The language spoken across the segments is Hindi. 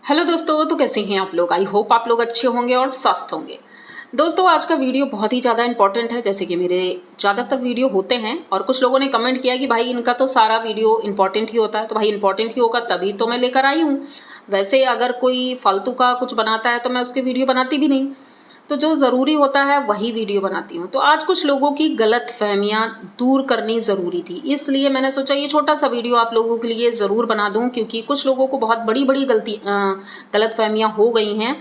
हेलो दोस्तों, तो कैसे हैं आप लोग। आई होप आप लोग अच्छे होंगे और स्वस्थ होंगे। दोस्तों, आज का वीडियो बहुत ही ज़्यादा इंपॉर्टेंट है। जैसे कि मेरे ज़्यादातर वीडियो होते हैं और कुछ लोगों ने कमेंट किया कि भाई इनका तो सारा वीडियो इंपॉर्टेंट ही होता है। तो भाई इंपॉर्टेंट ही होगा तभी तो मैं लेकर आई हूँ। वैसे अगर कोई फालतू का कुछ बनाता है तो मैं उसके वीडियो बनाती भी नहीं। तो जो ज़रूरी होता है वही वीडियो बनाती हूँ। तो आज कुछ लोगों की गलतफ़हमियाँ दूर करनी ज़रूरी थी, इसलिए मैंने सोचा ये छोटा-सा वीडियो आप लोगों के लिए ज़रूर बना दूँ, क्योंकि कुछ लोगों को बहुत बड़ी-बड़ी गलतफ़हमियाँ हो गई हैं,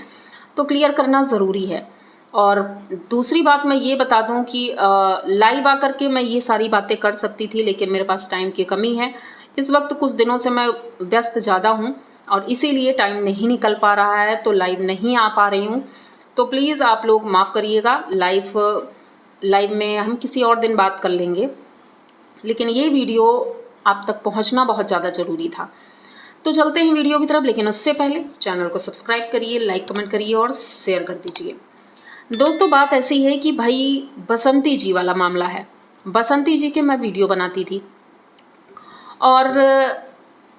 तो क्लियर करना ज़रूरी है। और दूसरी बात मैं ये बता दूँ कि लाइव आकर के मैं ये सारी बातें कर सकती थी, लेकिन मेरे पास टाइम की कमी है। इस वक़्त कुछ दिनों से मैं व्यस्त ज़्यादा हूँ और इसीलिए टाइम नहीं निकल पा रहा है, तो लाइव नहीं आ पा रही हूँ। तो प्लीज़ आप लोग माफ़ करिएगा। लाइव में हम किसी और दिन बात कर लेंगे, लेकिन ये वीडियो आप तक पहुंचना बहुत ज़्यादा ज़रूरी था। तो चलते हैं वीडियो की तरफ, लेकिन उससे पहले चैनल को सब्सक्राइब करिए, लाइक कमेंट करिए और शेयर कर दीजिए। दोस्तों, बात ऐसी है कि भाई बसंती जी वाला मामला है। बसंती जी के मैं वीडियो बनाती थी और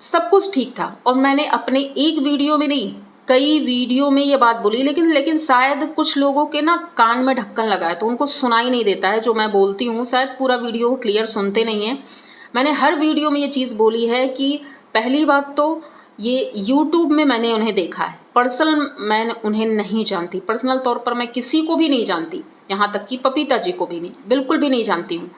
सब कुछ ठीक था, और मैंने अपने एक वीडियो में नहीं कई वीडियो में ये बात बोली, लेकिन शायद कुछ लोगों के ना कान में ढक्कन लगा है, तो उनको सुनाई नहीं देता है जो मैं बोलती हूँ। शायद पूरा वीडियो क्लियर सुनते नहीं हैं। मैंने हर वीडियो में ये चीज़ बोली है कि पहली बात तो ये यूट्यूब में मैंने उन्हें देखा है, पर्सनल मैं उन्हें नहीं जानती, पर्सनल तौर पर मैं किसी को भी नहीं जानती, यहाँ तक कि पपीता जी को भी नहीं, बिल्कुल भी नहीं जानती हूँ।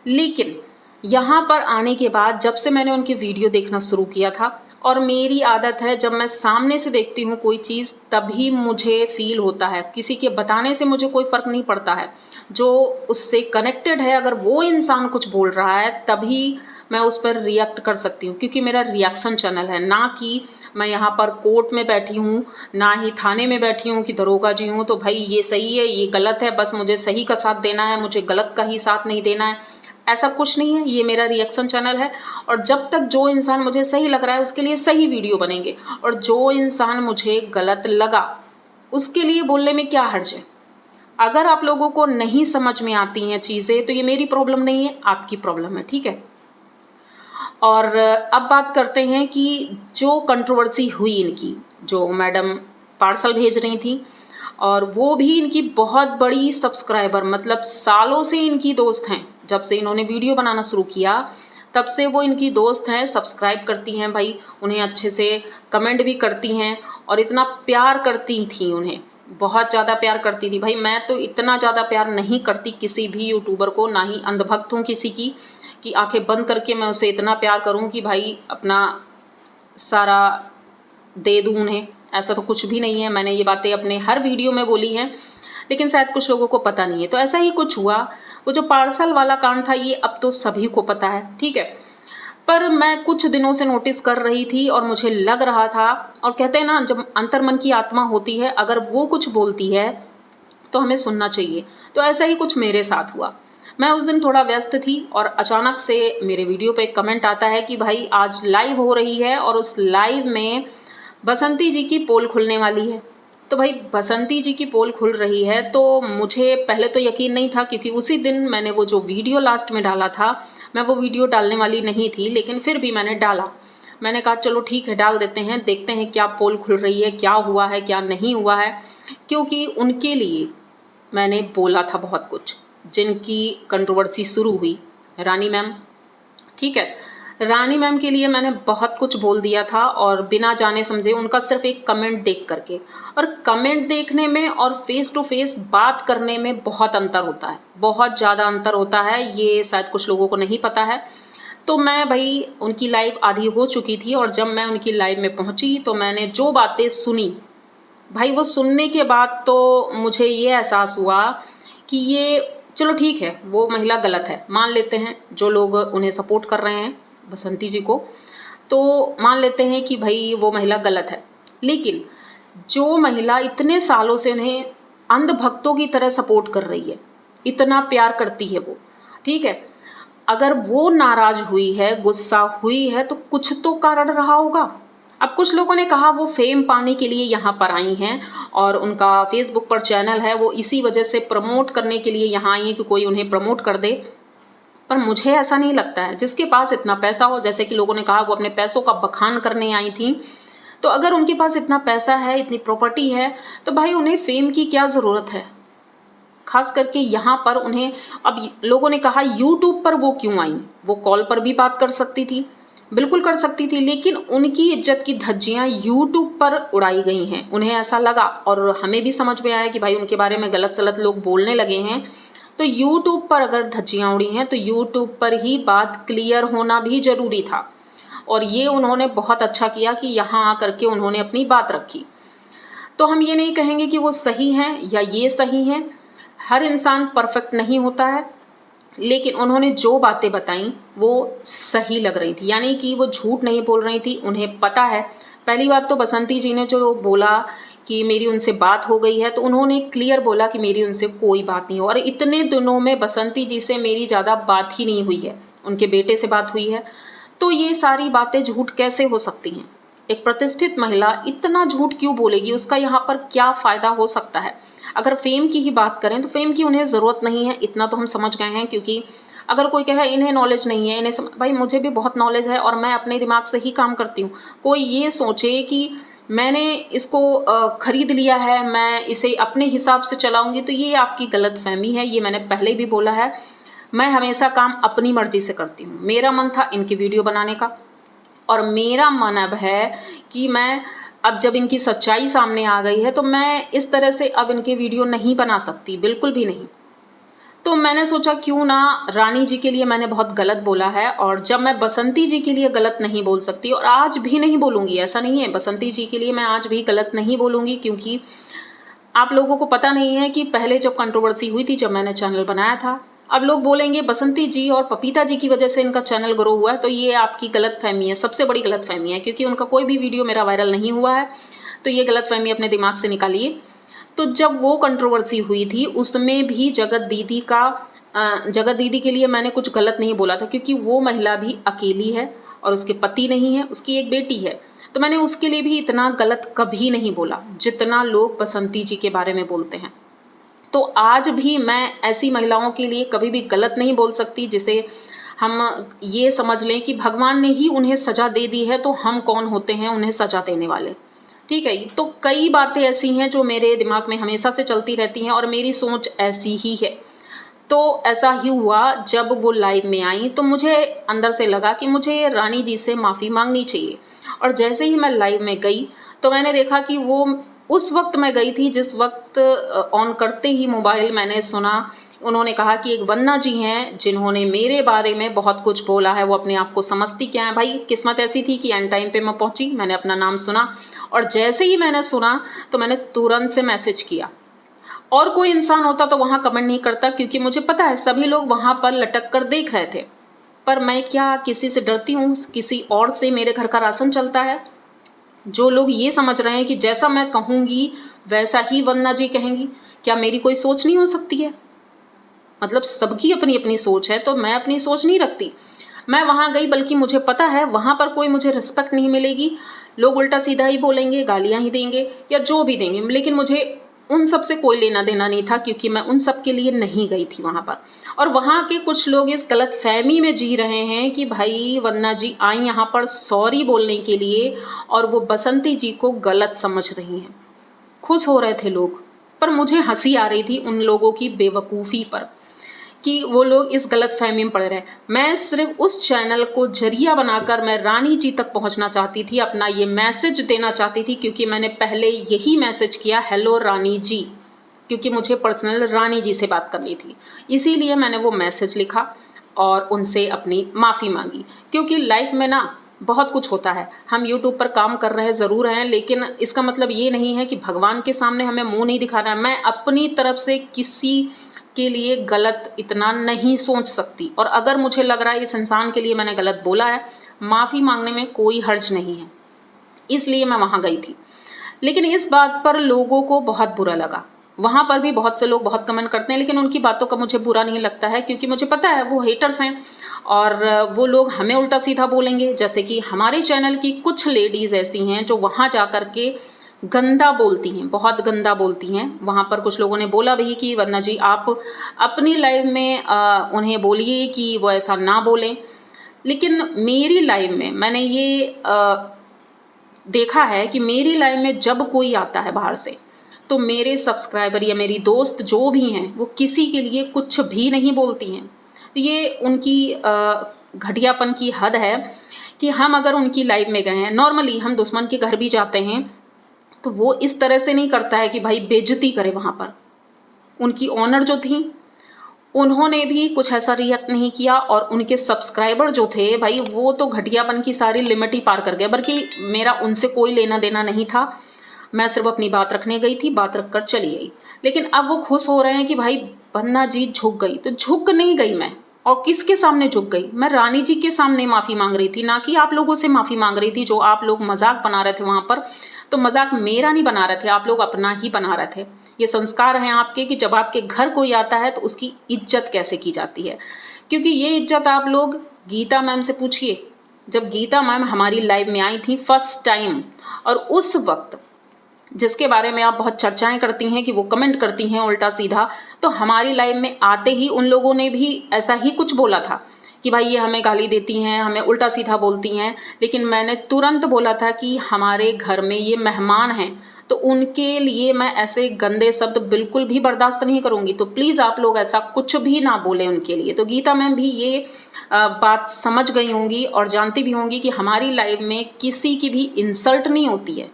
लेकिन यहाँ पर आने के बाद जब से मैंने उनकी वीडियो देखना शुरू किया था, और मेरी आदत है जब मैं सामने से देखती हूँ कोई चीज़ तभी मुझे फील होता है, किसी के बताने से मुझे कोई फ़र्क नहीं पड़ता है। जो उससे कनेक्टेड है, अगर वो इंसान कुछ बोल रहा है तभी मैं उस पर रिएक्ट कर सकती हूँ, क्योंकि मेरा रिएक्शन चैनल है, ना कि मैं यहाँ पर कोर्ट में बैठी हूँ, ना ही थाने में बैठी हूँ कि दरोगा जी हूँ तो भाई ये सही है ये गलत है, बस मुझे सही का साथ देना है, मुझे गलत का ही साथ नहीं देना है। ऐसा कुछ नहीं है, ये मेरा रिएक्शन चैनल है। और जब तक जो इंसान मुझे सही लग रहा है उसके लिए सही वीडियो बनेंगे, और जो इंसान मुझे गलत लगा उसके लिए बोलने में क्या हर्ज है। अगर आप लोगों को नहीं समझ में आती हैं चीज़ें तो ये मेरी प्रॉब्लम नहीं है, आपकी प्रॉब्लम है, ठीक है। और अब बात करते हैं कि जो कंट्रोवर्सी हुई इनकी, जो मैडम पार्सल भेज रही थी, और वो भी इनकी बहुत बड़ी सब्सक्राइबर, मतलब सालों से इनकी दोस्त हैं। जब से इन्होंने वीडियो बनाना शुरू किया तब से वो इनकी दोस्त हैं, सब्सक्राइब करती हैं भाई, उन्हें अच्छे से कमेंट भी करती हैं और इतना प्यार करती थी, उन्हें बहुत ज़्यादा प्यार करती थी। भाई मैं तो इतना ज़्यादा प्यार नहीं करती किसी भी यूट्यूबर को, ना ही अंधभक्त हूँ किसी की कि आंखें बंद करके मैं उसे इतना प्यार करूँ कि भाई अपना सारा दे दूँ उन्हें। ऐसा तो कुछ भी नहीं है, मैंने ये बातें अपने हर वीडियो में बोली हैं, लेकिन शायद कुछ लोगों को पता नहीं है। तो ऐसा ही कुछ हुआ, वो जो पार्सल वाला कांड था ये अब तो सभी को पता है, ठीक है। पर मैं कुछ दिनों से नोटिस कर रही थी और मुझे लग रहा था, और कहते हैं ना जब अंतर्मन की आत्मा होती है, अगर वो कुछ बोलती है तो हमें सुनना चाहिए। तो ऐसा ही कुछ मेरे साथ हुआ। मैं उस दिन थोड़ा व्यस्त थी और अचानक से मेरे वीडियो पे एक कमेंट आता है कि भाई आज लाइव हो रही है और उस लाइव में बसंती जी की पोल खुलने वाली है। तो भाई बसंती जी की पोल खुल रही है तो मुझे पहले तो यकीन नहीं था, क्योंकि उसी दिन मैंने वो जो वीडियो लास्ट में डाला था, मैं वो वीडियो डालने वाली नहीं थी, लेकिन फिर भी मैंने डाला। मैंने कहा चलो ठीक है डाल देते हैं, देखते हैं क्या पोल खुल रही है, क्या हुआ है क्या नहीं हुआ है। क्योंकि उनके लिए मैंने बोला था बहुत कुछ, जिनकी कंट्रोवर्सी शुरू हुई, रानी मैम, ठीक है। रानी मैम के लिए मैंने बहुत कुछ बोल दिया था, और बिना जाने समझे उनका सिर्फ एक कमेंट देख करके, और कमेंट देखने में और फेस टू फेस बात करने में बहुत अंतर होता है, बहुत ज़्यादा अंतर होता है, ये शायद कुछ लोगों को नहीं पता है। तो मैं भाई उनकी लाइव आधी हो चुकी थी, और जब मैं उनकी लाइव में पहुंची तो मैंने जो बातें सुनी, भाई वो सुनने के बाद तो मुझे ये एहसास हुआ कि ये चलो ठीक है वो महिला गलत है, मान लेते हैं, जो लोग उन्हें सपोर्ट कर रहे हैं बसंती जी को, तो मान लेते हैं कि भाई वो महिला गलत है। लेकिन जो महिला इतने सालों से उन्हें अंधभक्तों की तरह सपोर्ट कर रही है, इतना प्यार करती है वो, ठीक है, अगर वो नाराज हुई है, गुस्सा हुई है, तो कुछ तो कारण रहा होगा। अब कुछ लोगों ने कहा वो फेम पाने के लिए यहाँ पर आई हैं, और उनका फेसबुक पर चैनल है, वो इसी वजह से प्रमोट करने के लिए यहाँ आई हैं कि कोई उन्हें प्रमोट कर दे। पर मुझे ऐसा नहीं लगता है, जिसके पास इतना पैसा हो, जैसे कि लोगों ने कहा वो अपने पैसों का बखान करने आई थी, तो अगर उनके पास इतना पैसा है, इतनी प्रॉपर्टी है, तो भाई उन्हें फेम की क्या ज़रूरत है? खास करके यहाँ पर उन्हें, अब लोगों ने कहा यूट्यूब पर वो क्यों आई? वो कॉल पर भी बात कर सकती थी, बिल्कुल कर सकती थी, लेकिन उनकी इज्जत की धज्जियाँ यूट्यूब पर उड़ाई गई हैं। उन्हें ऐसा लगा, और हमें भी समझ में आया कि भाई उनके बारे में गलत सलत लोग बोलने लगे हैं, तो यूट्यूब पर अगर धज्जियाँ उड़ी हैं तो यूट्यूब पर ही बात क्लियर होना भी ज़रूरी था। और ये उन्होंने बहुत अच्छा किया कि यहाँ आकर के उन्होंने अपनी बात रखी। तो हम ये नहीं कहेंगे कि वो सही हैं या ये सही हैं, हर इंसान परफेक्ट नहीं होता है, लेकिन उन्होंने जो बातें बताई वो सही लग रही थी, यानी कि वो झूठ नहीं बोल रही थी, उन्हें पता है। पहली बात तो बसंती जी ने जो बोला कि मेरी उनसे बात हो गई है, तो उन्होंने क्लियर बोला कि मेरी उनसे कोई बात नहीं हो, और इतने दिनों में बसंती जी से मेरी ज़्यादा बात ही नहीं हुई है, उनके बेटे से बात हुई है। तो ये सारी बातें झूठ कैसे हो सकती हैं? एक प्रतिष्ठित महिला इतना झूठ क्यों बोलेगी? उसका यहाँ पर क्या फ़ायदा हो सकता है? अगर फेम की ही बात करें तो फेम की उन्हें ज़रूरत नहीं है, इतना तो हम समझ गए हैं। क्योंकि अगर कोई कहे इन्हें नॉलेज नहीं है, भाई मुझे भी बहुत नॉलेज है और मैं अपने दिमाग से ही काम करती हूँ। कोई ये सोचे कि मैंने इसको खरीद लिया है, मैं इसे अपने हिसाब से चलाऊंगी, तो ये आपकी गलतफहमी है। ये मैंने पहले भी बोला है, मैं हमेशा काम अपनी मर्जी से करती हूँ। मेरा मन था इनकी वीडियो बनाने का, और मेरा मन अब है कि मैं, अब जब इनकी सच्चाई सामने आ गई है, तो मैं इस तरह से अब इनके वीडियो नहीं बना सकती, बिल्कुल भी नहीं। तो मैंने सोचा क्यों ना, रानी जी के लिए मैंने बहुत गलत बोला है, और जब मैं बसंती जी के लिए गलत नहीं बोल सकती, और आज भी नहीं बोलूँगी, ऐसा नहीं है, बसंती जी के लिए मैं आज भी गलत नहीं बोलूँगी। क्योंकि आप लोगों को पता नहीं है कि पहले जब कंट्रोवर्सी हुई थी, जब मैंने चैनल बनाया था, अब लोग बोलेंगे बसंती जी और पपीता जी की वजह से इनका चैनल ग्रो हुआ है, तो ये आपकी गलतफहमी है, सबसे बड़ी गलतफहमी है। क्योंकि उनका कोई भी वीडियो मेरा वायरल नहीं हुआ है, तो ये गलतफहमी अपने दिमाग से निकालिए। तो जब वो कंट्रोवर्सी हुई थी, उसमें भी जगत दीदी के लिए मैंने कुछ गलत नहीं बोला था, क्योंकि वो महिला भी अकेली है और उसके पति नहीं है, उसकी एक बेटी है। तो मैंने उसके लिए भी इतना गलत कभी नहीं बोला जितना लोग बसंती जी के बारे में बोलते हैं। तो आज भी मैं ऐसी महिलाओं के लिए कभी भी गलत नहीं बोल सकती जिसे हम ये समझ लें कि भगवान ने ही उन्हें सज़ा दे दी है, तो हम कौन होते हैं उन्हें सज़ा देने वाले। ठीक है, तो कई बातें ऐसी हैं जो मेरे दिमाग में हमेशा से चलती रहती हैं, और मेरी सोच ऐसी ही है। तो ऐसा ही हुआ, जब वो लाइव में आई तो मुझे अंदर से लगा कि मुझे रानी जी से माफ़ी मांगनी चाहिए। और जैसे ही मैं लाइव में गई, तो मैंने देखा कि वो, उस वक्त मैं गई थी जिस वक्त ऑन करते ही मोबाइल मैंने सुना, उन्होंने कहा कि एक वन्ना जी हैं जिन्होंने मेरे बारे में बहुत कुछ बोला है, वो अपने आप को समझती क्या है। भाई किस्मत ऐसी थी कि एंड टाइम पे मैं पहुंची, मैंने अपना नाम सुना, और जैसे ही मैंने सुना तो मैंने तुरंत से मैसेज किया। और कोई इंसान होता तो वहाँ कमेंट नहीं करता, क्योंकि मुझे पता है सभी लोग वहाँ पर लटक कर देख रहे थे। पर मैं क्या किसी से डरती हूँ? किसी और से मेरे घर का राशन चलता है? जो लोग ये समझ रहे हैं कि जैसा मैं कहूँगी वैसा ही वंदना जी कहेंगी, क्या मेरी कोई सोच नहीं हो सकती है? मतलब सबकी अपनी अपनी सोच है, तो मैं अपनी सोच नहीं रखती। मैं वहाँ गई, बल्कि मुझे पता है वहाँ पर कोई मुझे रिस्पेक्ट नहीं मिलेगी, लोग उल्टा सीधा ही बोलेंगे, गालियाँ ही देंगे या जो भी देंगे, लेकिन मुझे उन सब से कोई लेना देना नहीं था, क्योंकि मैं उन सब के लिए नहीं गई थी वहाँ पर। और वहाँ के कुछ लोग इस गलत फहमी में जी रहे हैं कि भाई वंदना जी आई यहाँ पर सॉरी बोलने के लिए, और वो बसंती जी को गलत समझ रही हैं। खुश हो रहे थे लोग, पर मुझे हंसी आ रही थी उन लोगों की बेवकूफ़ी पर कि वो लोग इस गलत फहमी में पड़ रहे हैं। मैं सिर्फ उस चैनल को जरिया बनाकर मैं रानी जी तक पहुंचना चाहती थी, अपना ये मैसेज देना चाहती थी, क्योंकि मैंने पहले यही मैसेज किया, हेलो रानी जी, क्योंकि मुझे पर्सनल रानी जी से बात करनी थी। इसीलिए मैंने वो मैसेज लिखा और उनसे अपनी माफ़ी मांगी। क्योंकि लाइफ में ना बहुत कुछ होता है, हम यूट्यूब पर काम कर रहे हैं ज़रूर हैं, लेकिन इसका मतलब ये नहीं है कि भगवान के सामने हमें मुंह नहीं दिखाना है। मैं अपनी तरफ से किसी के लिए गलत इतना नहीं सोच सकती, और अगर मुझे लग रहा है इस इंसान के लिए मैंने गलत बोला है, माफ़ी मांगने में कोई हर्ज नहीं है। इसलिए मैं वहाँ गई थी। लेकिन इस बात पर लोगों को बहुत बुरा लगा। वहाँ पर भी बहुत से लोग बहुत कमेंट करते हैं, लेकिन उनकी बातों का मुझे बुरा नहीं लगता है, क्योंकि मुझे पता है वो हेटर्स हैं और वो लोग हमें उल्टा सीधा बोलेंगे। जैसे कि हमारे चैनल की कुछ लेडीज़ ऐसी हैं जो वहाँ जा कर के गंदा बोलती हैं, बहुत गंदा बोलती हैं। वहाँ पर कुछ लोगों ने बोला भी कि वंदना जी आप अपनी लाइव में उन्हें बोलिए कि वो ऐसा ना बोलें। लेकिन मेरी लाइव में मैंने ये देखा है कि मेरी लाइफ में जब कोई आता है बाहर से, तो मेरे सब्सक्राइबर या मेरी दोस्त जो भी हैं वो किसी के लिए कुछ भी नहीं बोलती हैं। ये उनकी घटियापन की हद है कि हम अगर उनकी लाइफ में गए हैं, नॉर्मली हम दुश्मन के घर भी जाते हैं तो वो इस तरह से नहीं करता है कि भाई बेइज्जती करे वहाँ पर। उनकी ऑनर जो थी उन्होंने भी कुछ ऐसा रिएक्ट नहीं किया, और उनके सब्सक्राइबर जो थे भाई वो तो घटियापन की सारी लिमिट ही पार कर गए। बल्कि मेरा उनसे कोई लेना देना नहीं था, मैं सिर्फ अपनी बात रखने गई थी, बात रख कर चली गई। लेकिन अब वो खुश हो रहे हैं कि भाई बन्ना जी झुक गई, तो झुक नहीं गई मैं। और किसके सामने झुक गई? मैं रानी जी के सामने माफ़ी मांग रही थी, ना कि आप लोगों से माफ़ी मांग रही थी जो आप लोग मजाक बना रहे थे वहाँ पर। तो मजाक मेरा नहीं बना रहे थे, आप लोग अपना ही बना रहे थे। ये संस्कार हैं आपके कि जब आपके घर कोई आता है तो उसकी इज्जत कैसे की जाती है। क्योंकि ये इज्जत आप लोग गीता मैम से पूछिए। जब गीता मैम हमारी लाइव में आई थी फर्स्ट टाइम, और उस वक्त जिसके बारे में आप बहुत चर्चाएं करती हैं कि वो कमेंट करती हैं उल्टा सीधा, तो हमारी लाइव में आते ही उन लोगों ने भी ऐसा ही कुछ बोला था कि भाई ये हमें गाली देती हैं, हमें उल्टा सीधा बोलती हैं। लेकिन मैंने तुरंत बोला था कि हमारे घर में ये मेहमान हैं, तो उनके लिए मैं ऐसे गंदे शब्द बिल्कुल भी बर्दाश्त नहीं करूँगी। तो प्लीज़ आप लोग ऐसा कुछ भी ना बोलें उनके लिए। तो गीता मैम भी ये बात समझ गई होंगी और जानती भी होंगी कि हमारी लाइव में किसी की भी इंसल्ट नहीं होती है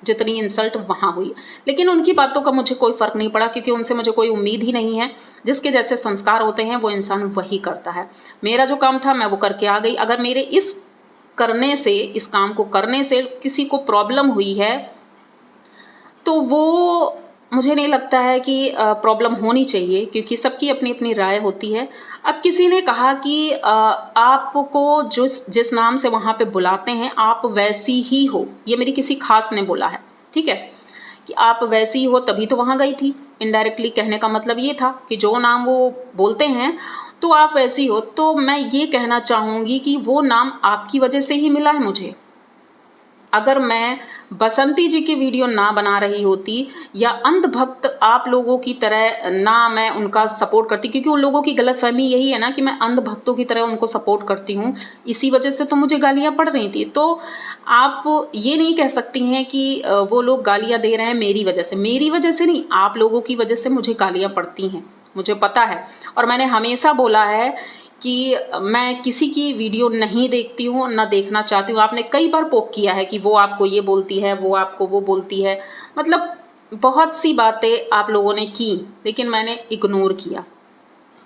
जितनी इंसल्ट वहाँ हुई। लेकिन उनकी बातों का मुझे कोई फ़र्क नहीं पड़ा, क्योंकि उनसे मुझे कोई उम्मीद ही नहीं है। जिसके जैसे संस्कार होते हैं वो इंसान वही करता है। मेरा जो काम था मैं वो करके आ गई। अगर मेरे इस काम को करने से किसी को प्रॉब्लम हुई है तो वो मुझे नहीं लगता है कि प्रॉब्लम होनी चाहिए, क्योंकि सबकी अपनी अपनी राय होती है। अब किसी ने कहा कि आपको जिस नाम से वहाँ पे बुलाते हैं आप वैसी ही हो, ये मेरी किसी खास ने बोला है, ठीक है, कि आप वैसी ही हो तभी तो वहाँ गई थी। इनडायरेक्टली कहने का मतलब ये था कि जो नाम वो बोलते हैं तो आप वैसी हो। तो मैं ये कहना चाहूँगी कि वो नाम आपकी वजह से ही मिला है मुझे। अगर मैं बसंती जी की वीडियो ना बना रही होती या अंधभक्त आप लोगों की तरह ना मैं उनका सपोर्ट करती, क्योंकि उन लोगों की गलतफहमी यही है ना कि मैं अंधभक्तों की तरह उनको सपोर्ट करती हूँ, इसी वजह से तो मुझे गालियाँ पड़ रही थी। तो आप ये नहीं कह सकती हैं कि वो लोग गालियाँ दे रहे हैं मेरी वजह से नहीं, आप लोगों की वजह से मुझे गालियाँ पड़ती हैं, मुझे पता है। और मैंने हमेशा बोला है कि मैं किसी की वीडियो नहीं देखती हूँ, ना देखना चाहती हूँ। आपने कई बार पोक किया है कि वो आपको ये बोलती है, वो आपको वो बोलती है, मतलब बहुत सी बातें आप लोगों ने की, लेकिन मैंने इग्नोर किया।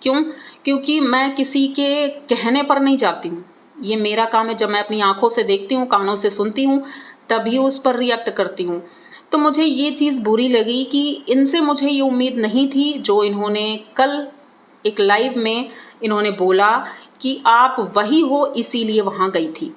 क्यों? क्योंकि मैं किसी के कहने पर नहीं जाती हूँ। ये मेरा काम है, जब मैं अपनी आँखों से देखती हूँ, कानों से सुनती हूँ, तभी उस पर रिएक्ट करती हूँ। तो मुझे ये चीज़ बुरी लगी कि इनसे मुझे ये उम्मीद नहीं थी जो इन्होंने कल एक लाइव में इन्होंने बोला कि आप वही हो इसीलिए वहाँ गई थी,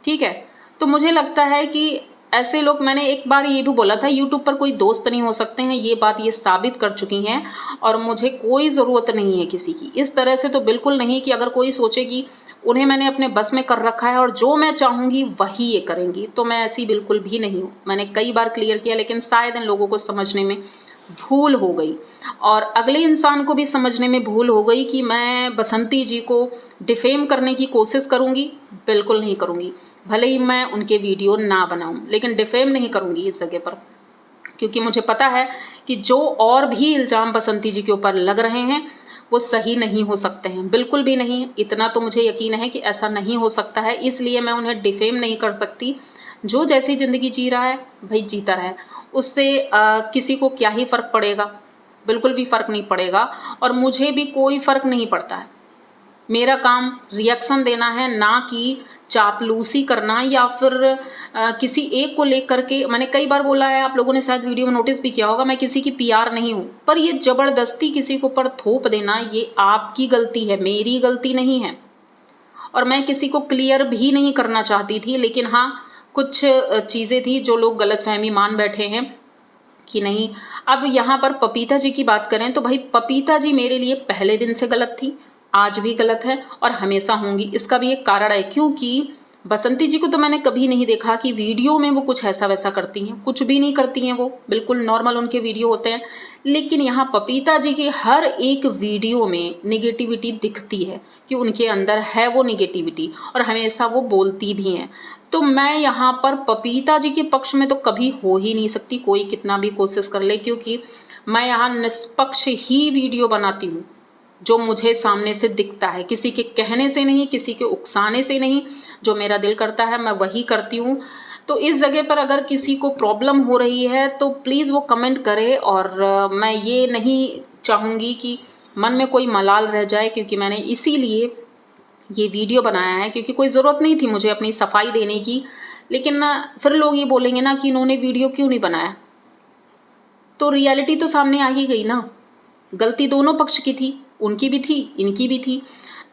ठीक है। तो मुझे लगता है कि ऐसे लोग, मैंने एक बार ये भी बोला था यूट्यूब पर कोई दोस्त नहीं हो सकते हैं, ये बात ये साबित कर चुकी हैं, और मुझे कोई ज़रूरत नहीं है किसी की। इस तरह से तो बिल्कुल नहीं कि अगर कोई सोचे कि उन्हें मैंने अपने बस में कर रखा है और जो मैं चाहूँगी वही ये करेंगी, तो मैं ऐसी बिल्कुल भी नहीं हूँ। मैंने कई बार क्लियर किया, लेकिन शायद इन लोगों को समझने में भूल हो गई, और अगले इंसान को भी समझने में भूल हो गई कि मैं बसंती जी को डिफेम करने की कोशिश करूँगी, बिल्कुल नहीं करूँगी। भले ही मैं उनके वीडियो ना बनाऊँ, लेकिन डिफेम नहीं करूँगी इस जगह पर, क्योंकि मुझे पता है कि जो और भी इल्ज़ाम बसंती जी के ऊपर लग रहे हैं वो सही नहीं हो सकते हैं, बिल्कुल भी नहीं। इतना तो मुझे यकीन है कि ऐसा नहीं हो सकता है, इसलिए मैं उन्हें डिफेम नहीं कर सकती। जो जैसी ज़िंदगी जी रहा है भाई जीता रहा है, उससे किसी को क्या ही फ़र्क पड़ेगा, बिल्कुल भी फ़र्क नहीं पड़ेगा, और मुझे भी कोई फ़र्क नहीं पड़ता है। मेरा काम रिएक्शन देना है, ना कि चापलूसी करना या फिर किसी एक को लेकर के। मैंने कई बार बोला है, आप लोगों ने शायद वीडियो में नोटिस भी किया होगा, मैं किसी की पीआर नहीं हूँ, पर ये ज़बरदस्ती किसी को ऊपर थोप देना ये आपकी गलती है, मेरी गलती नहीं है। और मैं किसी को क्लियर भी नहीं करना चाहती थी, लेकिन हाँ कुछ चीज़ें थी जो लोग गलतफहमी मान बैठे हैं कि नहीं। अब यहाँ पर पपीता जी की बात करें तो भाई पपीता जी मेरे लिए पहले दिन से गलत थी, आज भी गलत है और हमेशा होंगी। इसका भी एक कारण है, क्योंकि बसंती जी को तो मैंने कभी नहीं देखा कि वीडियो में वो कुछ ऐसा वैसा करती हैं, कुछ भी नहीं करती हैं, वो बिल्कुल नॉर्मल उनके वीडियो होते हैं। लेकिन यहाँ पपीता जी के हर एक वीडियो में निगेटिविटी दिखती है कि उनके अंदर है वो निगेटिविटी, और हमेशा वो बोलती भी हैं। तो मैं यहाँ पर पपीता जी के पक्ष में तो कभी हो ही नहीं सकती, कोई कितना भी कोशिश कर ले, क्योंकि मैं यहाँ निष्पक्ष ही वीडियो बनाती हूँ, जो मुझे सामने से दिखता है, किसी के कहने से नहीं, किसी के उकसाने से नहीं। जो मेरा दिल करता है मैं वही करती हूँ। तो इस जगह पर अगर किसी को प्रॉब्लम हो रही है तो प्लीज़ वो कमेंट करे, और मैं ये नहीं चाहूँगी कि मन में कोई मलाल रह जाए, क्योंकि मैंने इसीलिए ये वीडियो बनाया है, क्योंकि कोई ज़रूरत नहीं थी मुझे अपनी सफाई देने की। लेकिन फिर लोग ये बोलेंगे ना कि इन्होंने वीडियो क्यों नहीं बनाया, तो रियलिटी तो सामने आ ही गई ना। गलती दोनों पक्ष की थी, उनकी भी थी, इनकी भी थी।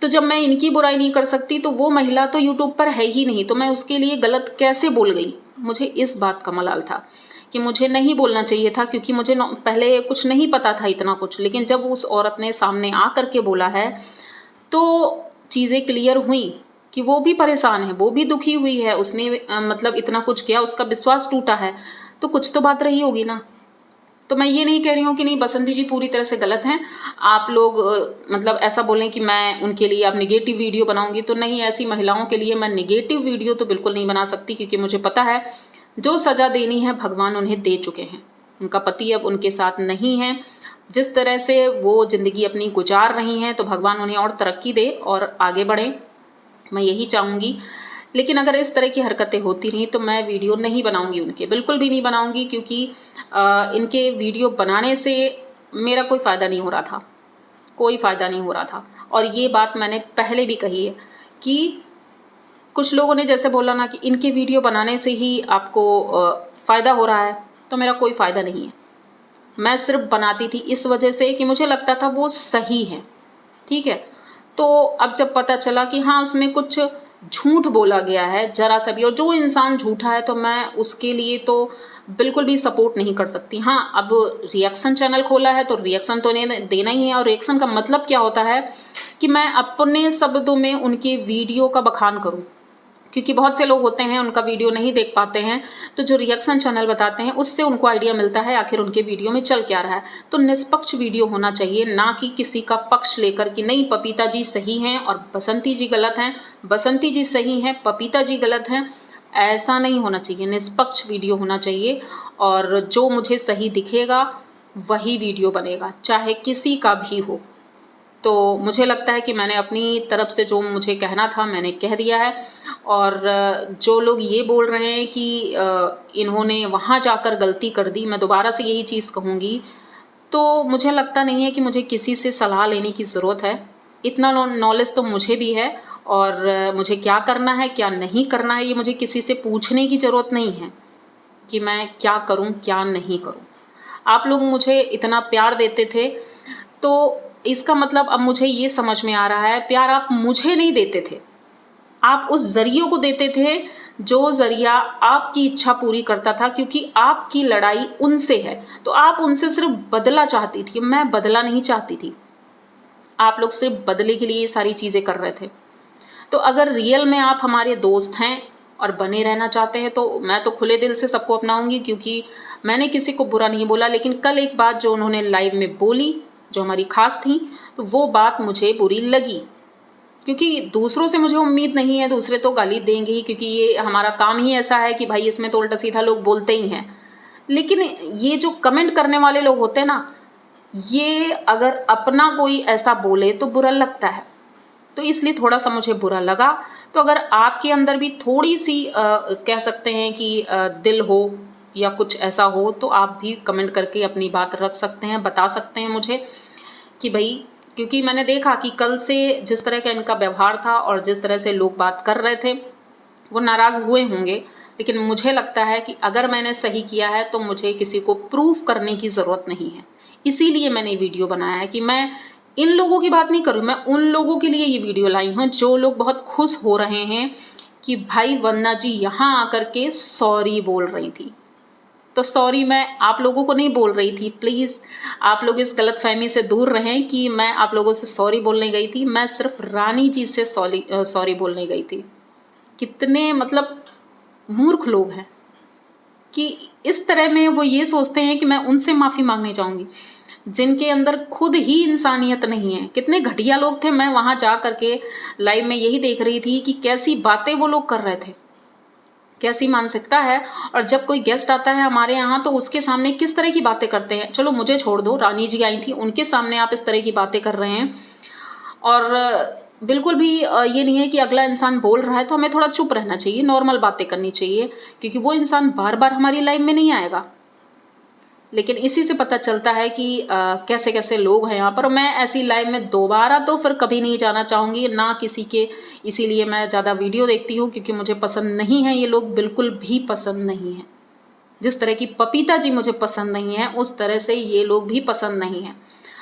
तो जब मैं इनकी बुराई नहीं कर सकती तो वो महिला तो यूट्यूब पर है ही नहीं, तो मैं उसके लिए गलत कैसे बोल गई। मुझे इस बात का मलाल था कि मुझे नहीं बोलना चाहिए था, क्योंकि मुझे पहले कुछ नहीं पता था इतना कुछ। लेकिन जब उस औरत ने सामने आ करके बोला है तो चीज़ें क्लियर हुई कि वो भी परेशान है, वो भी दुखी हुई है, उसने मतलब इतना कुछ किया, उसका विश्वास टूटा है, तो कुछ तो बात रही होगी ना। तो मैं ये नहीं कह रही हूँ कि नहीं बसंती जी पूरी तरह से गलत हैं। आप लोग मतलब ऐसा बोलें कि मैं उनके लिए अब निगेटिव वीडियो बनाऊंगी, तो नहीं, ऐसी महिलाओं के लिए मैं निगेटिव वीडियो तो बिल्कुल नहीं बना सकती, क्योंकि मुझे पता है जो सज़ा देनी है भगवान उन्हें दे चुके हैं। उनका पति अब उनके साथ नहीं है, जिस तरह से वो ज़िंदगी अपनी गुजार रही हैं, तो भगवान उन्हें और तरक्की दे और आगे बढ़ें, मैं यही चाहूँगी। लेकिन अगर इस तरह की हरकतें होती रहीं तो मैं वीडियो नहीं बनाऊंगी उनके, बिल्कुल भी नहीं बनाऊंगी, क्योंकि इनके वीडियो बनाने से मेरा कोई फ़ायदा नहीं हो रहा था, कोई फ़ायदा नहीं हो रहा था। और ये बात मैंने पहले भी कही है कि कुछ लोगों ने जैसे बोला ना कि इनके वीडियो बनाने से ही आपको फ़ायदा हो रहा है, तो मेरा कोई फ़ायदा नहीं है। मैं सिर्फ बनाती थी इस वजह से कि मुझे लगता था वो सही है, ठीक है। तो अब जब पता चला कि हाँ उसमें कुछ झूठ बोला गया है जरा सा भी, और जो इंसान झूठा है तो मैं उसके लिए तो बिल्कुल भी सपोर्ट नहीं कर सकती। हाँ, अब रिएक्शन चैनल खोला है तो रिएक्शन तो इन्हें देना ही है, और रिएक्शन का मतलब क्या होता है कि मैं अपने शब्दों में उनके वीडियो का बखान करूँ, क्योंकि बहुत से लोग होते हैं उनका वीडियो नहीं देख पाते हैं, तो जो रिएक्शन चैनल बताते हैं उससे उनको आइडिया मिलता है आखिर उनके वीडियो में चल क्या रहा है। तो निष्पक्ष वीडियो होना चाहिए, ना कि किसी का पक्ष लेकर कि नहीं पपीता जी सही हैं और बसंती जी गलत हैं, बसंती जी सही हैं पपीता जी गलत हैं। ऐसा नहीं होना चाहिए, निष्पक्ष वीडियो होना चाहिए, और जो मुझे सही दिखेगा वही वीडियो बनेगा, चाहे किसी का भी हो। तो मुझे लगता है कि मैंने अपनी तरफ से जो मुझे कहना था मैंने कह दिया है। और जो लोग ये बोल रहे हैं कि इन्होंने वहाँ जाकर गलती कर दी, मैं दोबारा से यही चीज़ कहूँगी, तो मुझे लगता नहीं है कि मुझे किसी से सलाह लेने की ज़रूरत है। इतना नॉलेज तो मुझे भी है, और मुझे क्या करना है क्या नहीं करना है ये मुझे किसी से पूछने की ज़रूरत नहीं है कि मैं क्या करूँ क्या नहीं करूँ। आप लोग मुझे इतना प्यार देते थे, तो इसका मतलब अब मुझे ये समझ में आ रहा है, प्यार आप मुझे नहीं देते थे, आप उस ज़रियों को देते थे जो ज़रिया आपकी इच्छा पूरी करता था, क्योंकि आपकी लड़ाई उनसे है, तो आप उनसे सिर्फ बदला चाहती थी, मैं बदला नहीं चाहती थी। आप लोग सिर्फ बदले के लिए ये सारी चीज़ें कर रहे थे। तो अगर रियल में आप हमारे दोस्त हैं और बने रहना चाहते हैं तो मैं तो खुले दिल से सबको अपनाऊंगी, क्योंकि मैंने किसी को बुरा नहीं बोला। लेकिन कल एक बात जो उन्होंने लाइव में बोली जो हमारी खास थी, तो वो बात मुझे बुरी लगी, क्योंकि दूसरों से मुझे उम्मीद नहीं है, दूसरे तो गाली देंगे ही, क्योंकि ये हमारा काम ही ऐसा है कि भाई इसमें तो उल्टा सीधा लोग बोलते ही हैं। लेकिन ये जो कमेंट करने वाले लोग होते हैं ना, ये अगर अपना कोई ऐसा बोले तो बुरा लगता है, तो इसलिए थोड़ा सा मुझे बुरा लगा। तो अगर आपके अंदर भी थोड़ी सी कह सकते हैं कि दिल हो या कुछ ऐसा हो, तो आप भी कमेंट करके अपनी बात रख सकते हैं, बता सकते हैं मुझे कि भाई, क्योंकि मैंने देखा कि कल से जिस तरह का इनका व्यवहार था और जिस तरह से लोग बात कर रहे थे वो नाराज़ हुए होंगे। लेकिन मुझे लगता है कि अगर मैंने सही किया है तो मुझे किसी को प्रूफ करने की ज़रूरत नहीं है। इसीलिए मैंने वीडियो बनाया है कि मैं इन लोगों की बात नहीं करूँ, मैं उन लोगों के लिए ये वीडियो लाई हूँ जो लोग बहुत खुश हो रहे हैं कि भाई वंदना जी यहाँ आकर के सॉरी बोल रही थी। तो सॉरी मैं आप लोगों को नहीं बोल रही थी, प्लीज़ आप लोग इस गलतफहमी से दूर रहें कि मैं आप लोगों से सॉरी बोलने गई थी। मैं सिर्फ रानी जी से सॉरी बोलने गई थी। कितने मतलब मूर्ख लोग हैं कि इस तरह में वो ये सोचते हैं कि मैं उनसे माफ़ी मांगने जाऊंगी, जिनके अंदर खुद ही इंसानियत नहीं है। कितने घटिया लोग थे। मैं वहां जा करके लाइव में यही देख रही थी कि कैसी बातें वो लोग कर रहे थे, कैसी मानसिकता है। और जब कोई गेस्ट आता है हमारे यहाँ तो उसके सामने किस तरह की बातें करते हैं। चलो मुझे छोड़ दो, रानी जी आई थी, उनके सामने आप इस तरह की बातें कर रहे हैं। और बिल्कुल भी ये नहीं है कि अगला इंसान बोल रहा है तो हमें थोड़ा चुप रहना चाहिए, नॉर्मल बातें करनी चाहिए, क्योंकि वो इंसान बार बार हमारी लाइफ में नहीं आएगा। लेकिन इसी से पता चलता है कि कैसे कैसे लोग हैं यहाँ पर। मैं ऐसी लाइव में दोबारा तो फिर कभी नहीं जाना चाहूँगी ना किसी के। इसीलिए मैं ज़्यादा वीडियो देखती हूँ, क्योंकि मुझे पसंद नहीं है ये लोग, बिल्कुल भी पसंद नहीं है। जिस तरह की पपीता जी मुझे पसंद नहीं है उस तरह से ये लोग भी पसंद नहीं है।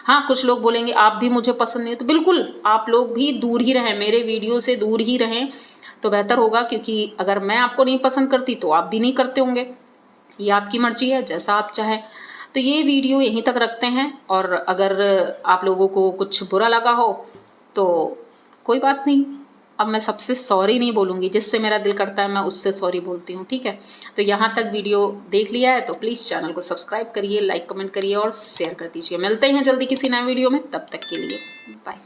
हाँ, कुछ लोग बोलेंगे आप भी मुझे पसंद नहीं है, तो बिल्कुल आप लोग भी दूर ही रहें, मेरे वीडियो से दूर ही रहें तो बेहतर होगा। क्योंकि अगर मैं आपको नहीं पसंद करती तो आप भी नहीं करते होंगे। ये आपकी मर्जी है, जैसा आप चाहें। तो ये वीडियो यहीं तक रखते हैं। और अगर आप लोगों को कुछ बुरा लगा हो तो कोई बात नहीं, अब मैं सबसे सॉरी नहीं बोलूँगी, जिससे मेरा दिल करता है मैं उससे सॉरी बोलती हूँ, ठीक है। तो यहाँ तक वीडियो देख लिया है तो प्लीज़ चैनल को सब्सक्राइब करिए, लाइक कमेंट करिए और शेयर कर दीजिए। मिलते हैं जल्दी किसी नए वीडियो में, तब तक के लिए बाय।